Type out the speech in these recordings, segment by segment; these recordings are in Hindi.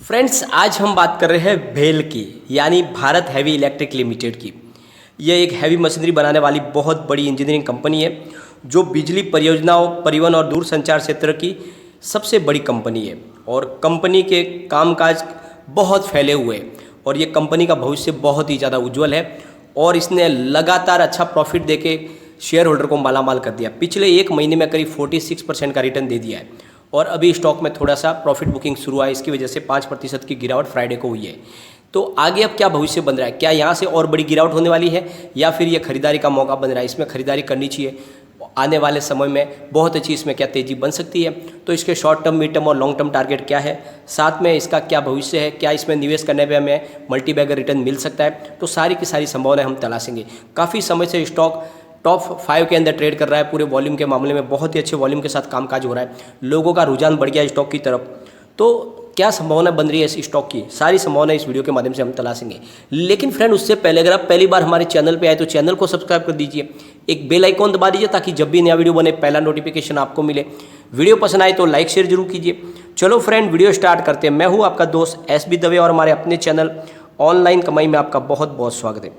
फ्रेंड्स, आज हम बात कर रहे हैं भेल की, यानी भारत हैवी इलेक्ट्रिक लिमिटेड की। यह एक हैवी मशीनरी बनाने वाली बहुत बड़ी इंजीनियरिंग कंपनी है जो बिजली परियोजनाओं, परिवहन और दूरसंचार क्षेत्र की सबसे बड़ी कंपनी है। और कंपनी के कामकाज बहुत फैले हुए हैं और ये कंपनी का भविष्य बहुत ही ज़्यादा उज्जवल है और इसने लगातार अच्छा प्रॉफिट देके शेयर होल्डर को मालामाल कर दिया। पिछले एक महीने में करीब 46% का रिटर्न दे दिया है और अभी स्टॉक में थोड़ा सा प्रॉफिट बुकिंग शुरू हुआ है। इसकी वजह से 5% की गिरावट फ्राइडे को हुई है। तो आगे अब क्या भविष्य बन रहा है? क्या यहाँ से और बड़ी गिरावट होने वाली है या फिर ये खरीदारी का मौका बन रहा है? इसमें खरीदारी करनी चाहिए। आने वाले समय में बहुत अच्छी इसमें क्या तेज़ी बन सकती है, तो इसके शॉर्ट टर्म, मिड टर्म और लॉन्ग टर्म टारगेट क्या है, साथ में इसका क्या भविष्य है, क्या इसमें निवेश करने पे हमें मल्टी बैगर रिटर्न मिल सकता है, तो सारी की सारी संभावनाएं हम तलाशेंगे। काफ़ी समय से स्टॉक टॉप 5 के अंदर ट्रेड कर रहा है। पूरे वॉल्यूम के मामले में बहुत ही अच्छे वॉल्यूम के साथ कामकाज हो रहा है। लोगों का रुझान बढ़ गया स्टॉक की तरफ। तो क्या संभावना बन रही है इस स्टॉक की, सारी संभावना इस वीडियो के माध्यम से हम तलाशेंगे। लेकिन फ्रेंड, उससे पहले अगर आप पहली बार हमारे चैनल पे आए तो चैनल को सब्सक्राइब कर दीजिए, एक बेल आइकॉन दबा दीजिए ताकि जब भी नया वीडियो बने पहला नोटिफिकेशन आपको मिले। वीडियो पसंद आए तो लाइक शेयर जरूर कीजिए। चलो फ्रेंड, वीडियो स्टार्ट करते हैं। मैं हूँ आपका दोस्त SB दवे और हमारे अपने चैनल ऑनलाइन कमाई में आपका बहुत बहुत स्वागत है।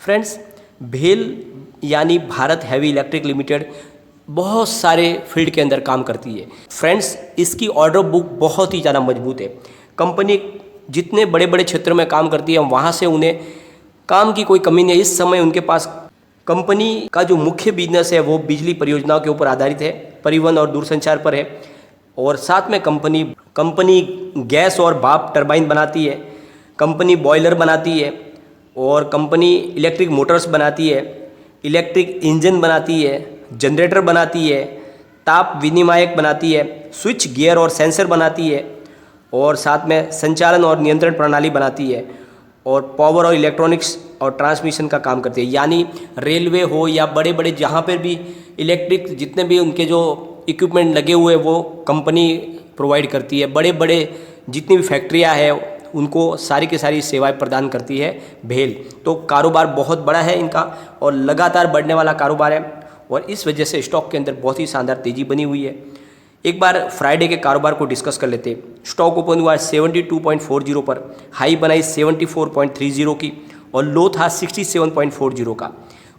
फ्रेंड्स, भेल यानी भारत हैवी इलेक्ट्रिक लिमिटेड बहुत सारे फील्ड के अंदर काम करती है। फ्रेंड्स, इसकी ऑर्डर बुक बहुत ही ज़्यादा मजबूत है। कंपनी जितने बड़े बड़े क्षेत्रों में काम करती है वहाँ से उन्हें काम की कोई कमी नहीं है। इस समय उनके पास कंपनी का जो मुख्य बिजनेस है वो बिजली परियोजनाओं के ऊपर आधारित है, परिवहन और दूरसंचार पर है। और साथ में कंपनी गैस और भाप टरबाइन बनाती है, कंपनी बॉयलर बनाती है और कंपनी इलेक्ट्रिक मोटर्स बनाती है, इलेक्ट्रिक इंजन बनाती है, जनरेटर बनाती है, ताप विनिमायक बनाती है, स्विच गियर और सेंसर बनाती है और साथ में संचालन और नियंत्रण प्रणाली बनाती है और पावर और इलेक्ट्रॉनिक्स और ट्रांसमिशन का काम करती है। यानी रेलवे हो या बड़े बड़े जहाँ पर भी इलेक्ट्रिक जितने भी उनके जो इक्विपमेंट लगे हुए वो कंपनी प्रोवाइड करती है। बड़े बड़े जितनी भी फैक्ट्रियाँ हैं उनको सारी की सारी सेवाएं प्रदान करती है भेल। तो कारोबार बहुत बड़ा है इनका और लगातार बढ़ने वाला कारोबार है और इस वजह से स्टॉक के अंदर बहुत ही शानदार तेज़ी बनी हुई है। एक बार फ्राइडे के कारोबार को डिस्कस कर लेते हैं। स्टॉक ओपन हुआ 72.40 पर, हाई बनाई 74.30 की और लो था 67.40 का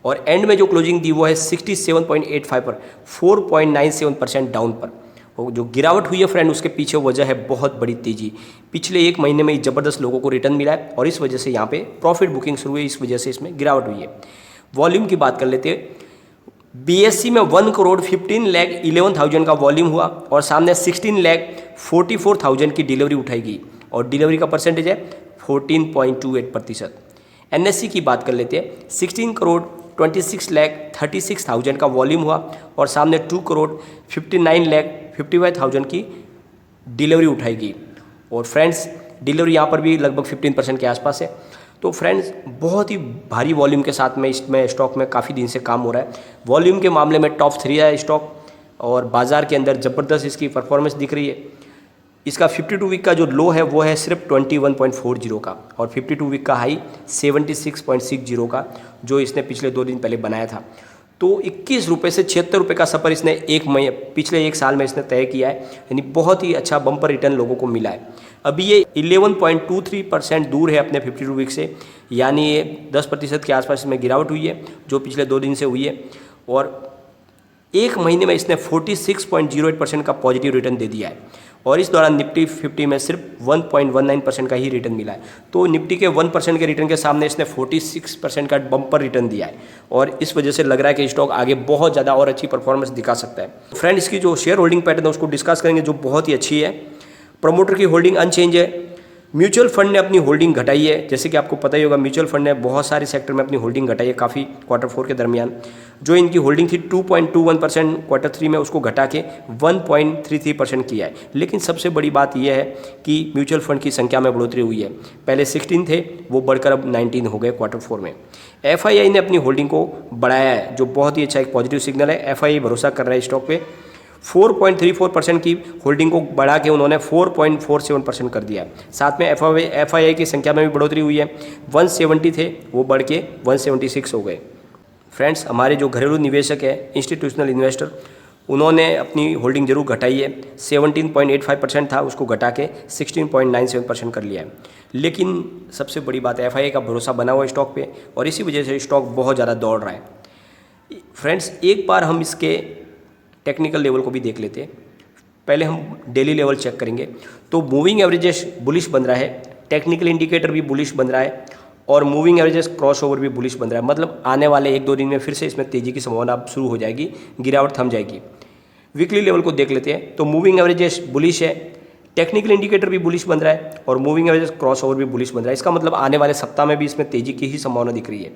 और एंड में जो क्लोजिंग दी वो है 67.85 पर, 4.97% डाउन पर। और जो गिरावट हुई है फ्रेंड, उसके पीछे वजह है बहुत बड़ी तेज़ी। पिछले एक महीने में ज़बरदस्त लोगों को रिटर्न मिला है और इस वजह से यहाँ पे प्रॉफिट बुकिंग शुरू हुई, इस वजह से इसमें गिरावट हुई है। वॉल्यूम की बात कर लेते हैं। BSE में 1,15,11,000 का वॉल्यूम हुआ और सामने 16,44,000 की डिलीवरी उठाई गई और डिलीवरी का परसेंटेज है 14.28%। NSE की बात कर लेते हैं। 16,26,36,000 का वॉल्यूम हुआ और सामने 2,59,55,000 की डिलीवरी उठाई गई और फ्रेंड्स डिलीवरी यहाँ पर भी लगभग 15% के आसपास है। तो फ्रेंड्स, बहुत ही भारी वॉल्यूम के साथ में इसमें स्टॉक में काफ़ी दिन से काम हो रहा है। वॉल्यूम के मामले में टॉप 3 है स्टॉक और बाज़ार के अंदर ज़बरदस्त इसकी परफॉर्मेंस दिख रही है। इसका 52 वीक का जो लो है वो है सिर्फ 21.40 का और 52 वीक का हाई 76.60 का, जो इसने पिछले 2 दिन पहले बनाया था। तो 21 रुपये से 76 रुपये का सफ़र इसने पिछले एक साल में इसने तय किया है। यानी बहुत ही अच्छा बम्पर रिटर्न लोगों को मिला है। अभी ये 11.23% दूर है अपने 52 वीक से, यानी ये 10% के आसपास इसमें गिरावट हुई है जो पिछले 2 दिन से हुई है और एक महीने में इसने 46.08% का पॉजिटिव रिटर्न दे दिया है और इस दौरान निफ्टी 50 में सिर्फ 1.19% का ही रिटर्न मिला है। तो निफ्टी के 1% के रिटर्न के सामने इसने 46% का बम्पर रिटर्न दिया है और इस वजह से लग रहा है कि स्टॉक आगे बहुत ज़्यादा और अच्छी परफॉर्मेंस दिखा सकता है। फ्रेंड, इसकी जो शेयर होल्डिंग पैटर्न है उसको डिस्कस करेंगे जो बहुत ही अच्छी है। प्रमोटर की होल्डिंग अनचेंज है। म्यूचुअल फंड ने अपनी होल्डिंग घटाई है। जैसे कि आपको पता ही होगा, म्यूचुअल फंड ने बहुत सारे सेक्टर में अपनी होल्डिंग घटाई है काफ़ी Q4 के दरमियान। जो इनकी होल्डिंग थी 2.21% Q3 में, उसको घटा के 1.33% किया है। लेकिन सबसे बड़ी बात यह है कि म्यूचुअल फंड की संख्या में बढ़ोतरी हुई है। पहले 16 थे, वो बढ़कर अब 19 हो गए Q4 में। FII ने अपनी होल्डिंग को बढ़ाया है जो बहुत ही अच्छा एक पॉजिटिव सिग्नल है। FII भरोसा कर रहा है स्टॉक पे। 4.34% की होल्डिंग को बढ़ा के उन्होंने 4.47% कर दिया। साथ में FII की संख्या में भी बढ़ोतरी हुई है। 170 थे, वो बढ़ के 176 हो गए। फ्रेंड्स, हमारे जो घरेलू निवेशक है, इंस्टीट्यूशनल इन्वेस्टर, उन्होंने अपनी होल्डिंग जरूर घटाई है, 17.85% था, उसको घटा के 16.97% कर लिया है। लेकिन सबसे बड़ी बात है FII का भरोसा बना हुआ है स्टॉक पे, और इसी वजह से स्टॉक बहुत ज़्यादा दौड़ रहा है। फ्रेंड्स, एक बार हम इसके टेक्निकल लेवल को भी देख लेते हैं। पहले हम डेली लेवल चेक करेंगे तो मूविंग एवरेजेस बुलिश बन रहा है, टेक्निकल इंडिकेटर भी बुलिश बन रहा है, और मूविंग एवरेजेस क्रॉसओवर भी बुलिश बन रहा है। मतलब आने वाले 1-2 दिन में फिर से इसमें तेज़ी की संभावना अब शुरू हो जाएगी, गिरावट थम जाएगी। वीकली लेवल को देख लेते हैं तो मूविंग एवरेजेस बुलिश है, टेक्निकल इंडिकेटर भी बुलिश बन रहा है, और मूविंग एवरेजेस क्रॉसओवर भी बुलिश बन रहा है। इसका मतलब आने वाले सप्ताह में भी इसमें तेज़ी की ही संभावना दिख रही है।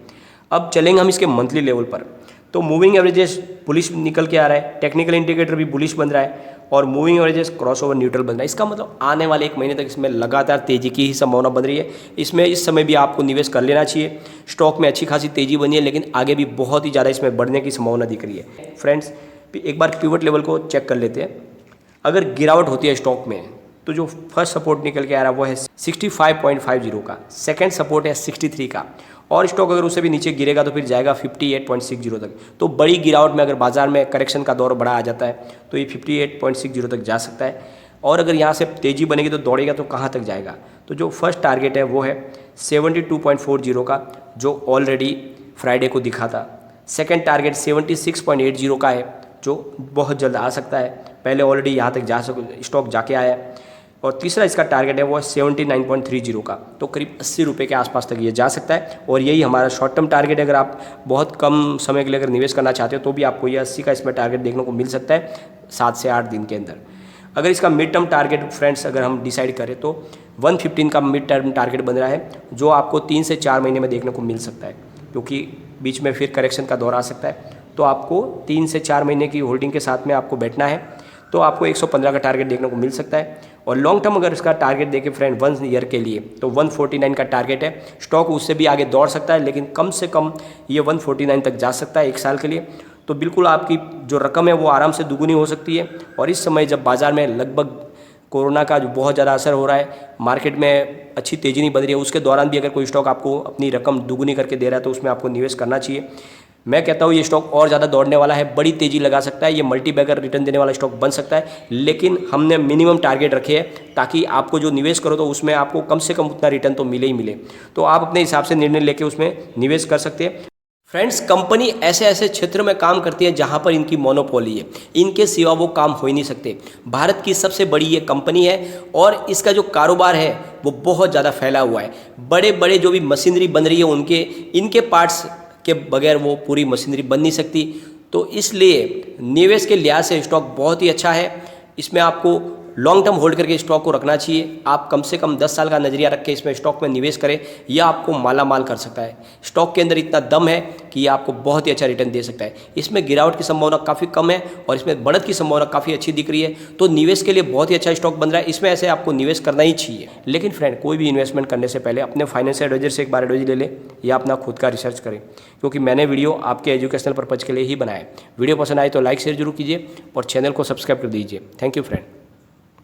अब चलेंगे हम इसके मंथली लेवल पर, तो मूविंग एवरेजेस बुलिश निकल के आ रहा है, टेक्निकल इंडिकेटर भी बुलिश बन रहा है, और मूविंग एवरेजेस क्रॉसओवर न्यूट्रल बन रहा है। इसका मतलब आने वाले 1 महीने तक इसमें लगातार तेज़ी की ही संभावना बन रही है। इसमें इस समय भी आपको निवेश कर लेना चाहिए। स्टॉक में अच्छी खासी तेज़ी बनी है, लेकिन आगे भी बहुत ही ज़्यादा इसमें बढ़ने की संभावना दिख रही है। फ्रेंड्स, एक बार पिवट लेवल को चेक कर लेते हैं। अगर गिरावट होती है स्टॉक में तो जो फर्स्ट सपोर्ट निकल के आ रहा है वो है 65.50 का, सेकंड सपोर्ट है 63 का, और स्टॉक अगर उससे भी नीचे गिरेगा तो फिर जाएगा 58.60 तक। तो बड़ी गिरावट में अगर बाजार में करेक्शन का दौर बड़ा आ जाता है तो ये 58.60 तक जा सकता है, और अगर यहाँ से तेज़ी बनेगी तो दौड़ेगा तो कहाँ तक जाएगा। तो जो फर्स्ट टारगेट है वो है 72.40 का, जो ऑलरेडी फ्राइडे को दिखा था। सेकेंड टारगेट 76.80 का है, जो बहुत जल्द आ सकता है, पहले ऑलरेडी यहाँ तक स्टॉक जाके आया है। और तीसरा इसका टारगेट है वो है 79.30 का, तो करीब 80 रुपये के आसपास तक ये जा सकता है, और यही हमारा शॉर्ट टर्म टारगेट है। अगर आप बहुत कम समय के लिए अगर निवेश करना चाहते हो तो भी आपको ये 80 का इसमें टारगेट देखने को मिल सकता है 7 से 8 दिन के अंदर। अगर इसका मिड टर्म टारगेट फ्रेंड्स अगर हम डिसाइड करें तो 115 का मिड टर्म टारगेट बन रहा है, जो आपको 3 से 4 महीने में देखने को मिल सकता है, क्योंकि बीच में फिर करेक्शन का दौर आ सकता है। तो आपको 3 से 4 महीने की होल्डिंग के साथ में आपको बैठना है, तो आपको 115 का टारगेट देखने को मिल सकता है। और लॉन्ग टर्म अगर इसका टारगेट देखें फ्रेंड 1 ईयर के लिए तो 149 का टारगेट है। स्टॉक उससे भी आगे दौड़ सकता है, लेकिन कम से कम ये 149 तक जा सकता है 1 साल के लिए। तो बिल्कुल आपकी जो रकम है वो आराम से दुगुनी हो सकती है। और इस समय जब बाज़ार में लगभग कोरोना का जो बहुत ज़्यादा असर हो रहा है, मार्केट में अच्छी तेज़ी नहीं बन रही है, उसके दौरान भी अगर कोई स्टॉक आपको अपनी रकम दुगुनी करके दे रहा है तो उसमें आपको निवेश करना चाहिए। मैं कहता हूँ ये स्टॉक और ज़्यादा दौड़ने वाला है, बड़ी तेज़ी लगा सकता है, ये मल्टी बैगर रिटर्न देने वाला स्टॉक बन सकता है। लेकिन हमने मिनिमम टारगेट रखे हैं ताकि आपको जो निवेश करो तो उसमें आपको कम से कम उतना रिटर्न तो मिले ही मिले। तो आप अपने हिसाब से निर्णय लेके उसमें निवेश कर सकते हैं। फ्रेंड्स, कंपनी ऐसे ऐसे क्षेत्र में काम करती है जहां पर इनकी मोनोपोली है, इनके सिवा वो काम हो ही नहीं सकते। भारत की सबसे बड़ी ये कंपनी है, और इसका जो कारोबार है वो बहुत ज़्यादा फैला हुआ है। बड़े बड़े जो भी मशीनरी बन रही है इनके पार्ट्स के बगैर वो पूरी मशीनरी बन नहीं सकती। तो इसलिए निवेश के लिहाज से स्टॉक बहुत ही अच्छा है। इसमें आपको लॉन्ग टर्म होल्ड करके स्टॉक को रखना चाहिए। आप कम से कम 10 साल का नजरिया रख के इसमें स्टॉक में निवेश करें, यह आपको माला माल कर सकता है। स्टॉक के अंदर इतना दम है कि ये आपको बहुत ही अच्छा रिटर्न दे सकता है। इसमें गिरावट की संभावना काफ़ी कम है और इसमें बढ़त की संभावना काफ़ी अच्छी दिख रही है। तो निवेश के लिए बहुत ही अच्छा स्टॉक बन रहा है, इसमें ऐसे आपको निवेश करना ही चाहिए। लेकिन फ्रेंड, कोई भी इन्वेस्टमेंट करने से पहले अपने फाइनेंशियल एडवाइजर से एक बार एडवाइस ले लें या अपना खुद का रिसर्च करें, क्योंकि मैंने वीडियो आपके एजुकेशनल पर्पज़ के लिए ही बनाया है। वीडियो पसंद आए तो लाइक शेयर जरूर कीजिए और चैनल को सब्सक्राइब कर दीजिए। Thank you friend.